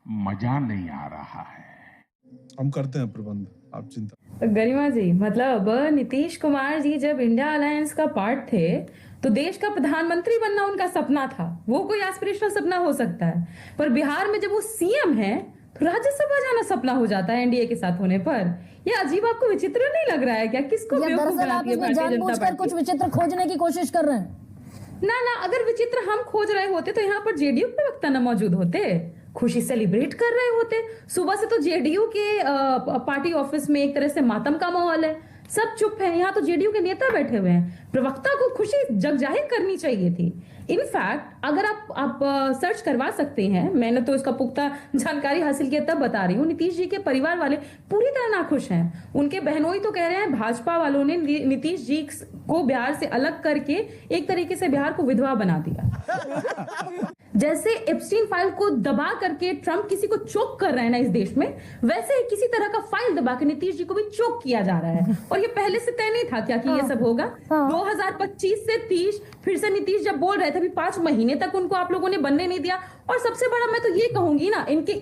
मजा नहीं आ रहा है। हम करते हैं प्रबंध, आप चिंता। तो गरिमा जी, मतलब नीतीश कुमार जी जब इंडिया अलायंस का पार्ट थे तो देश का प्रधानमंत्री बनना उनका सपना था। वो कोई एस्पिरेशनल सपना हो सकता है, पर बिहार में जब वो सीएम है तो राज्यसभा जाना सपना हो जाता है एनडीए के साथ होने पर। ये अजीब, आपको विचित्र नहीं लग रहा है क्या? किसको बेवकूफ दरअसल आप बनाती है इसमें भारतीय जनता जानबूझकर पार्टी? कुछ विचित्र खोजने की कोशिश कर रहे हैं। ना, अगर विचित्र हम खोज रहे होते तो यहाँ पर जेडीयू के प्रवक्ता न मौजूद होते, खुशी सेलिब्रेट कर रहे होते। सुबह से तो जेडीयू के पार्टी ऑफिस में एक तरह से मातम का माहौल है, सब चुप है। यहाँ तो जेडीयू के नेता बैठे हुए हैं, प्रवक्ता को खुशी जग जाहिर करनी चाहिए थी। इनफैक्ट अगर आप सर्च करवा सकते हैं, मैंने तो इसका पुख्ता जानकारी हासिल किया तब बता रही हूँ, नीतीश जी के परिवार वाले पूरी तरह नाखुश हैं। उनके बहनोई तो कह रहे हैं भाजपा वालों ने नीतीश जी को बिहार से अलग करके एक तरीके से बिहार को विधवा बना दिया। जैसे एप्स्टीन फाइल को दबा करके ट्रंप किसी को चोक कर रहे हैं ना इस देश में, वैसे ही किसी तरह का फाइल दबा के नीतीश जी को भी चोक किया जा रहा है। और ये पहले से तय नहीं था क्या कि ये सब होगा? 2025 से 30 फिर से नीतीश जब बोल रहे थे, अभी 5 महीने तक उनको आप लोगों ने बनने नहीं दिया। और सबसे बड़ा मैं तो ये कहूंगी ना, इनके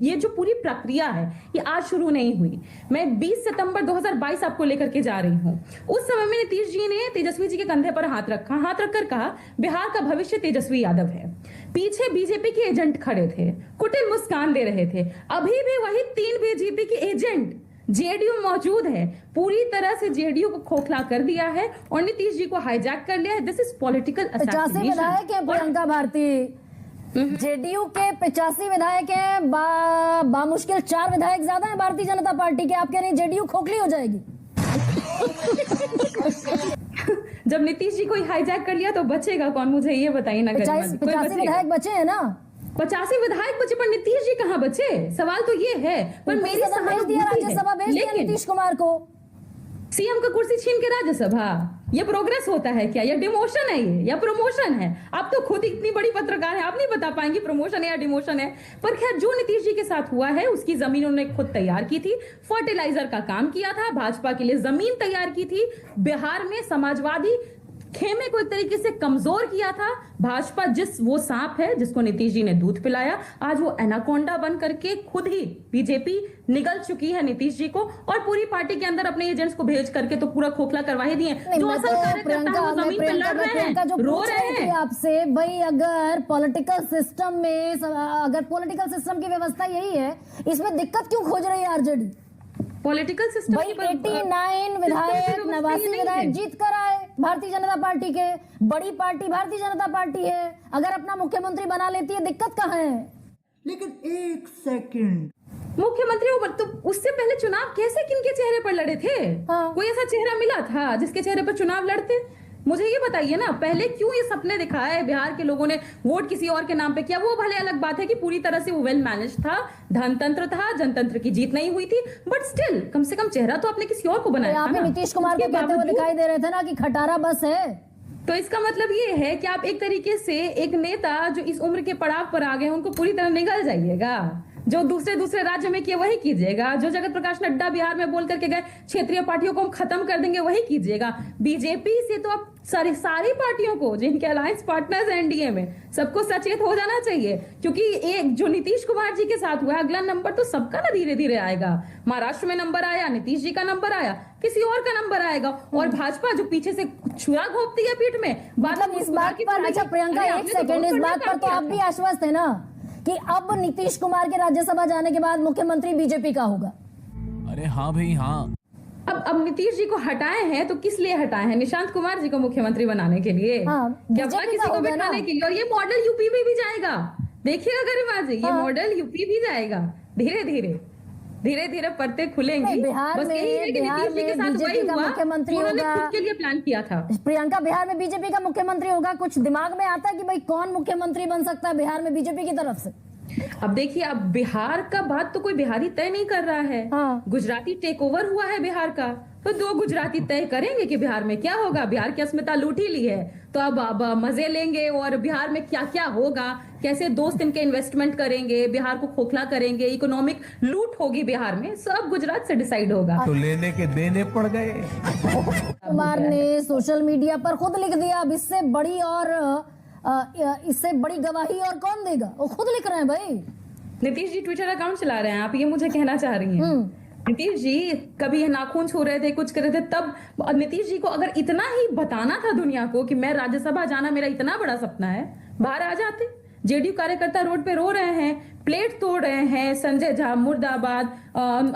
ये जो पूरी प्रक्रिया है ये आज शुरू नहीं हुई। मैं 20 सितंबर 2022 आपको लेकर के जा रही हूँ। उस समय में नीतीश जी ने तेजस्वी जी के कंधे पर हाथ रखकर कहा बिहार का भविष्य तेजस्वी यादव है। पीछे बीजेपी के एजेंट खड़े थे, कुटिल मुस्कान दे रहे थे। अभी भी वही 3 बीजेपी के एजेंट जेडीयू मौजूद है, पूरी तरह से जेडीयू को खोखला कर दिया है और नीतीश जी को हाईजैक कर लिया है। This is political assassination. विधायक है प्रियंका भारती, जेडीयू के 85 विधायक हैं, बामुश्किल 4 विधायक ज्यादा हैं भारतीय जनता पार्टी के। आप कह रहे हैं जेडीयू खोखली हो जाएगी? जब नीतीश जी को हाईजैक कर लिया तो बचेगा कौन, मुझे ये बताइए ना। 85 विधायक बचे हैं ना? 85 विधायक बचे, पर नीतीश जी कहाँ बचे? सवाल तो ये है। पर मेरी राज्यसभा भेज दिया नीतीश कुमार को, सीएम का कुर्सी छीन के राज्यसभा। ये प्रोग्रेस होता है क्या? ये डिमोशन है ये या प्रमोशन है? आप तो खुद इतनी बड़ी पत्रकार है, आप नहीं बता पाएंगी प्रमोशन है या डिमोशन है। पर खैर, जो नीतीश जी के साथ हुआ है उसकी जमीन उन्होंने खुद तैयार की थी, फर्टिलाइजर का काम किया था, भाजपा के लिए जमीन तैयार की थी, बिहार में समाजवादी खेमे को एक तरीके से कमजोर किया था। भाजपा वो सांप है जिसको नीतीश जी ने दूध पिलाया, आज वो एनाकोंडा बन करके खुद ही बीजेपी निगल चुकी है नीतीश जी को, और पूरी पार्टी के अंदर अपने एजेंट्स को भेज करके तो पूरा खोखला करवा ही दिए। जो असल कार्यकर्ता है वो जमीन पे लड़ रहे हैं, रो रहे हैं। आपसे भाई, अगर पॉलिटिकल सिस्टम की व्यवस्था यही है, इसमें दिक्कत क्यों खोज रही है आरजेडी? पॉलिटिकल सिस्टम 89 विधायक, 89 विधायक जीत कर आए भारतीय जनता पार्टी के। बड़ी पार्टी भारतीय जनता पार्टी है, अगर अपना मुख्यमंत्री बना लेती है, दिक्कत कहाँ है? लेकिन एक सेकंड, मुख्यमंत्री तो उससे पहले चुनाव कैसे किनके चेहरे पर लड़े थे? कोई ऐसा चेहरा मिला था जिसके चेहरे पर चुनाव लड़ते? मुझे ये बताइए ना, पहले क्यों ये सपने दिखाए बिहार के लोगों ने वोट किसी और के नाम पे किया? वो भले अलग बात है कि पूरी तरह से वो वेल मैनेज था, धनतंत्र था, जनतंत्र की जीत नहीं हुई थी, बट स्टिल कम से कम चेहरा तो आपने किसी और को बनाया था ना। नीतीश कुमार को कहते हुए दिखाई दे रहे थे ना कि खटारा बस है। तो इसका मतलब ये है कि आप एक तरीके से एक नेता जो इस उम्र के पड़ाव पर आ गए उनको पूरी तरह निगल जाइएगा। जो दूसरे राज्य में किए वही कीजिएगा। जो जगत प्रकाश नड्डा बिहार में बोल करके गए क्षेत्रीय पार्टियों को हम खत्म कर देंगे, वही कीजिएगा। बीजेपी से तो आप सारी पार्टियों को, जिनके अलायंस पार्टनर्स एनडीए में, सबको सचेत हो जाना चाहिए, क्योंकि एक जो नीतीश कुमार जी के साथ हुआ, अगला नंबर तो सबका ना धीरे धीरे आएगा। महाराष्ट्र में नंबर आया, नीतीश जी का नंबर आया, किसी और का नंबर आएगा। और भाजपा जो पीछे से छुरा घोपती है पीठ में, मतलब इस बात पर, अच्छा प्रियंका एक सेकंड, इस बात पर तो आप भी आश्वस्त है ना कि अब नीतीश कुमार के राज्यसभा जाने के बाद मुख्यमंत्री बीजेपी का होगा? अरे हाँ भाई हाँ। अब नीतीश जी को हटाए हैं तो किस लिए हटाए हैं? निशांत कुमार जी को मुख्यमंत्री बनाने के लिए, क्या किसी को बिठाने के लिए? और ये मॉडल यूपी में भी जाएगा, देखिएगा गरिमा जी, ये मॉडल यूपी भी जाएगा। धीरे धीरे परते खुलेंगी। बिहार में बीजेपी का मुख्यमंत्री होगा, खुद के लिए प्लान किया था। प्रियंका, बिहार में बीजेपी का मुख्यमंत्री होगा, कुछ दिमाग में आता है कि भाई कौन मुख्यमंत्री बन सकता है बिहार में बीजेपी की तरफ से? अब देखिए, अब बिहार का बात तो कोई बिहारी तय नहीं कर रहा है। गुजराती टेक ओवर हुआ है बिहार का, तो 2 गुजराती तय करेंगे कि बिहार में क्या होगा। बिहार की अस्मिता लूट ही ली है, तो अब मजे लेंगे और बिहार में क्या क्या होगा, कैसे दोस्त इनके इन्वेस्टमेंट करेंगे, बिहार को खोखला करेंगे, इकोनॉमिक लूट होगी बिहार में, सब गुजरात से डिसाइड होगा। तो लेने के देने पड़ गए। कुमार ने सोशल मीडिया पर खुद लिख दिया, अब इससे बड़ी गवाही और कौन देगा? वो खुद लिख रहे हैं भाई। नीतीश जी ट्विटर अकाउंट चला रहे हैं, आप ये मुझे कहना चाह रही हैं? नीतीश जी कभी ये नाखून छू रहे थे, कुछ कर रहे थे, तब नीतीश जी को अगर इतना ही बताना था दुनिया को कि मैं राज्यसभा जाना मेरा इतना बड़ा सपना है, बाहर आ जाते। जेडीयू कार्यकर्ता रोड पे रो रहे हैं, प्लेट तोड़ रहे हैं, संजय झा मुर्दाबाद,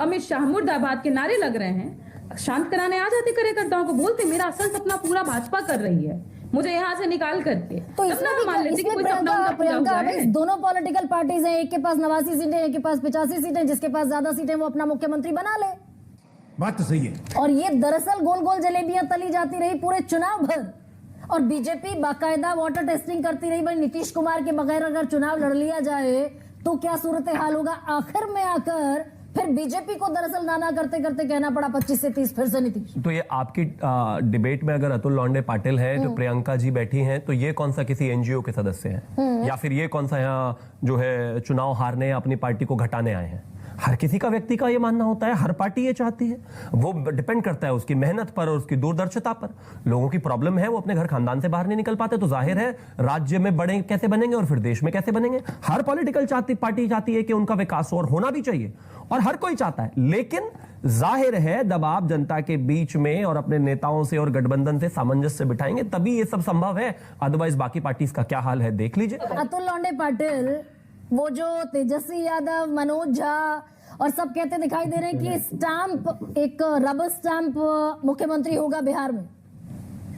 अमित शाह मुर्दाबाद के नारे लग रहे हैं, शांत कराने आ जाते कार्यकर्ताओं को, बोलते मेरा असल सपना पूरा भाजपा कर रही है, मुझे यहाँ से निकाल करके। तो इसमें प्रियंका दोनों पॉलिटिकल पार्टीज हैं, एक के पास 89 सीटें, एक के पास 85 सीटें, जिसके पास ज्यादा सीटें वो अपना मुख्यमंत्री बना ले। बात तो सही है। और ये दरअसल गोल गोल जलेबियां तली जाती रही पूरे चुनाव भर, और बीजेपी बाकायदा वाटर टेस्टिंग करती रही। भाई नीतीश कुमार के बगैर अगर चुनाव लड़ लिया जाए तो क्या सूरत हाल होगा। आखिर में आकर फिर बीजेपी को दरअसल नाना करते करते कहना पड़ा 25 से 30 फिर से नीतीश। तो ये आपकी डिबेट में अगर अतुल लोंडे पाटिल है, जो प्रियंका जी बैठी हैं, तो ये कौन सा किसी एनजीओ के सदस्य हैं, या फिर ये कौन सा यहाँ जो है चुनाव हारने या अपनी पार्टी को घटाने आए हैं? हर किसी का व्यक्ति का ये मानना होता है, हर पार्टी ये चाहती है, वो डिपेंड करता है उसकी मेहनत पर और उसकी दूरदर्शिता पर। लोगों की प्रॉब्लम है वो अपने घर खानदान से बाहर नहीं निकल पाते, तो जाहिर है राज्य में बड़े कैसे बनेंगे और फिर देश में कैसे बनेंगे। हर पॉलिटिकल पार्टी चाहती है कि उनका विकास और होना भी चाहिए, और हर कोई चाहता है, लेकिन जाहिर है जब आप जनता के बीच में और अपने नेताओं से और गठबंधन से सामंजस्य बिठाएंगे तभी ये सब संभव है। अदरवाइज बाकी पार्टी का क्या हाल है देख लीजिए। अतुल लोंडे पाटिल, वो जो तेजस्वी यादव, मनोज झा और सब कहते दिखाई दे रहे हैं कि स्टैंप, एक रबर स्टैंप मुख्यमंत्री होगा बिहार में।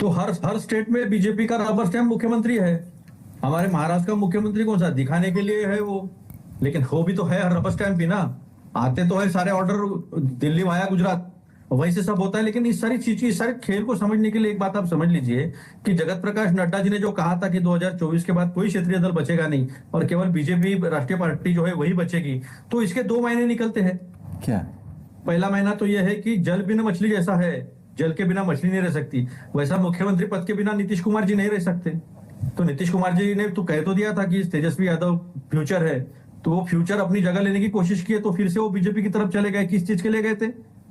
तो हर स्टेट में बीजेपी का रबर स्टैंप मुख्यमंत्री है। हमारे महाराष्ट्र का मुख्यमंत्री कौन सा दिखाने के लिए है वो, लेकिन हो भी तो है रबर स्टैंप भी ना। आते तो है सारे ऑर्डर दिल्ली वाया गुजरात, वहीं से सब होता है। लेकिन इस सारी चीज, इस सारे खेल को समझने के लिए एक बात आप समझ लीजिए कि जगत प्रकाश नड्डा जी ने जो कहा था कि 2024 के बाद कोई क्षेत्रीय दल बचेगा नहीं और केवल बीजेपी राष्ट्रीय पार्टी जो है वही बचेगी, तो इसके 2 महीने निकलते हैं। क्या? पहला महीना तो यह है कि जल बिना मछली जैसा है, जल के बिना मछली नहीं रह सकती, वैसा मुख्यमंत्री पद के बिना नीतीश कुमार जी नहीं रह सकते। तो नीतीश कुमार जी ने तो कह तो दिया था कि तेजस्वी यादव फ्यूचर है, तो वो फ्यूचर अपनी जगह लेने की कोशिश की, तो फिर से वो बीजेपी की तरफ चले गए। किस चीज के लिए गए थे?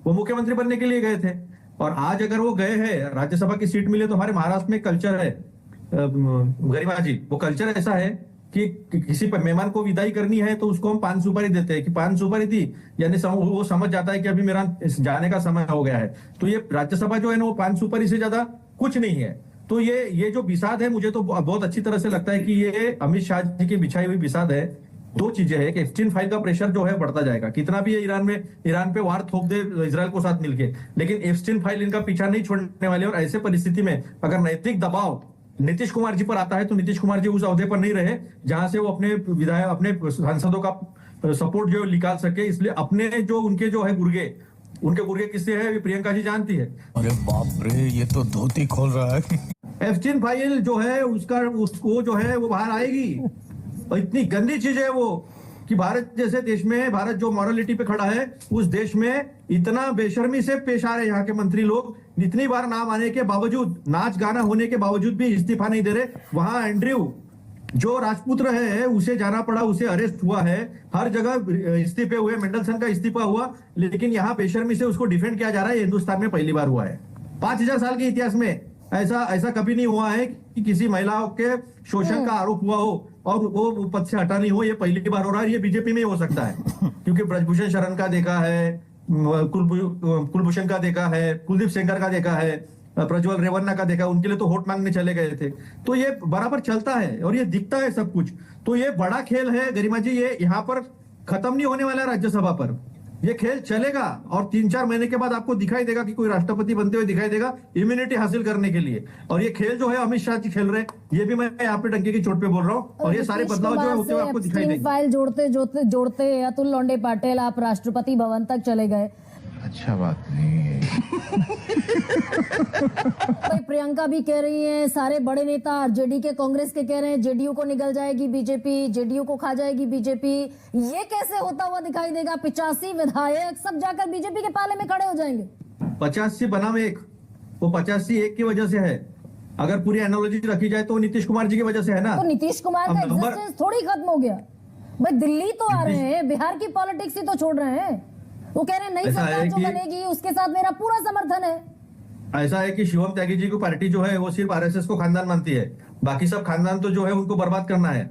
वो मुख्यमंत्री बनने के लिए गए थे। और आज अगर वो गए हैं, राज्यसभा की सीट मिले, तो हमारे महाराष्ट्र में कल्चर है गरिमा जी, वो कल्चर ऐसा है कि किसी मेहमान को विदाई करनी है तो उसको हम 5 सुपारी देते हैं कि 5 सुपारी दी, यानी वो समझ जाता है कि अभी मेरा जाने का समय हो गया है। तो ये राज्यसभा जो है ना, वो 5 सुपारी से ज्यादा कुछ नहीं है। तो ये जो बिसात है, मुझे तो बहुत अच्छी तरह से लगता है कि ये अमित शाह जी की बिछाई हुई बिसात है। 2 चीजें हैं कि एप्स्टीन फाइल का प्रेशर जो है बढ़ता जाएगा, कितना भी ईरान पे वार थोप दे इजराइल को साथ मिलके, लेकिन एप्स्टीन फाइल इनका पीछा नहीं छोड़ने वाले। और ऐसे परिस्थिति में अगर नैतिक दबाव नीतीश कुमार जी पर आता है तो नीतीश कुमार जी उस अहदे पर नहीं रहे जहां से वो अपने विधायक, अपने सांसदों का सपोर्ट जो निकाल सके। इसलिए अपने जो उनके जो है उनके गुर्गे किससे है, प्रियंका जी जानती है। अरे बाप रे, ये तो धोती खोल रहा है। एप्स्टीन फाइल जो है उसको जो है वो बाहर आएगी। और इतनी गंदी चीज है वो कि भारत जैसे देश में, भारत जो मॉरलिटी पे खड़ा है, उस देश में इतना बेशर्मी से पेश आ रहे यहाँ के मंत्री लोग। इतनी बार नाम आने के बावजूद, नाच गाना होने के बावजूद भी इस्तीफा नहीं दे रहे। वहां एंड्रयू जो राजपुत्र है उसे जाना पड़ा, उसे अरेस्ट हुआ है, हर जगह इस्तीफे हुए, मेंडलसन का इस्तीफा हुआ, लेकिन यहाँ बेशर्मी से उसको डिफेंड किया जा रहा है। हिंदुस्तान में पहली बार हुआ है 5000 साल के इतिहास में। ऐसा कभी नहीं हुआ है कि किसी महिलाओं के शोषण का आरोप हुआ हो और वो पद से हटा नहीं हो। ये पहली बार हो रहा है। ये बीजेपी में ही हो सकता है, क्योंकि ब्रजभूषण शरण का देखा है, कुलभूषण का देखा है, कुलदीप सेंगर का देखा है, प्रज्वल रेवन्ना का देखा, उनके लिए तो वोट मांगने चले गए थे। तो ये बराबर चलता है और ये दिखता है सब कुछ। तो ये बड़ा खेल है गरिमा जी, ये यहाँ पर खत्म नहीं होने वाला। राज्यसभा पर ये खेल चलेगा और 3-4 महीने के बाद आपको दिखाई देगा कि कोई राष्ट्रपति बनते हुए दिखाई देगा, इम्यूनिटी हासिल करने के लिए। और ये खेल जो है अमित शाह जी खेल रहे हैं, ये भी मैं यहाँ पे डंके की चोट पे बोल रहा हूँ। और ये सारे बदलाव जो है होते हुए आपको दिखाई देंगे। फाइल जोड़ते अतुल लोंडे पाटिल आप राष्ट्रपति भवन तक चले गए। अच्छा बात नहीं है। भाई प्रियंका भी कह रही है, सारे बड़े नेता आरजेडी के, कांग्रेस के कह रहे हैं जेडीयू को निगल जाएगी बीजेपी, जेडीयू को खा जाएगी बीजेपी। ये कैसे होता हुआ दिखाई देगा? 85 विधायक सब जाकर बीजेपी के पाले में खड़े हो जाएंगे। 85 बनाम 1, वो 85 1 की वजह से है। अगर पूरी एनालॉजी रखी जाए तो नीतीश कुमार जी की वजह से है ना। तो नीतीश कुमार का एग्जिस्टेंस थोड़ी खत्म हो गया। भाई दिल्ली तो आ रहे हैं, बिहार की पॉलिटिक्स ही तो छोड़ रहे हैं। वो कह रहे हैं नई सरकार जो बनेगी उसके साथ मेरा पूरा समर्थन है। ऐसा है कि शिवम त्यागी जी की पार्टी जो है वो सिर्फ आरएसएस को खानदान मानती है, बाकी सब खानदान तो जो है उनको बर्बाद करना है।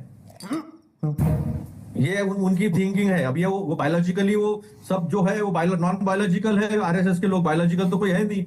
ये उनकी थिंकिंग है। अब ये वो बायोलॉजिकली वो सब जो है वो नॉन बायोलॉजिकल है, आरएसएस के लोग, बायोलॉजिकल तो कोई है नहीं।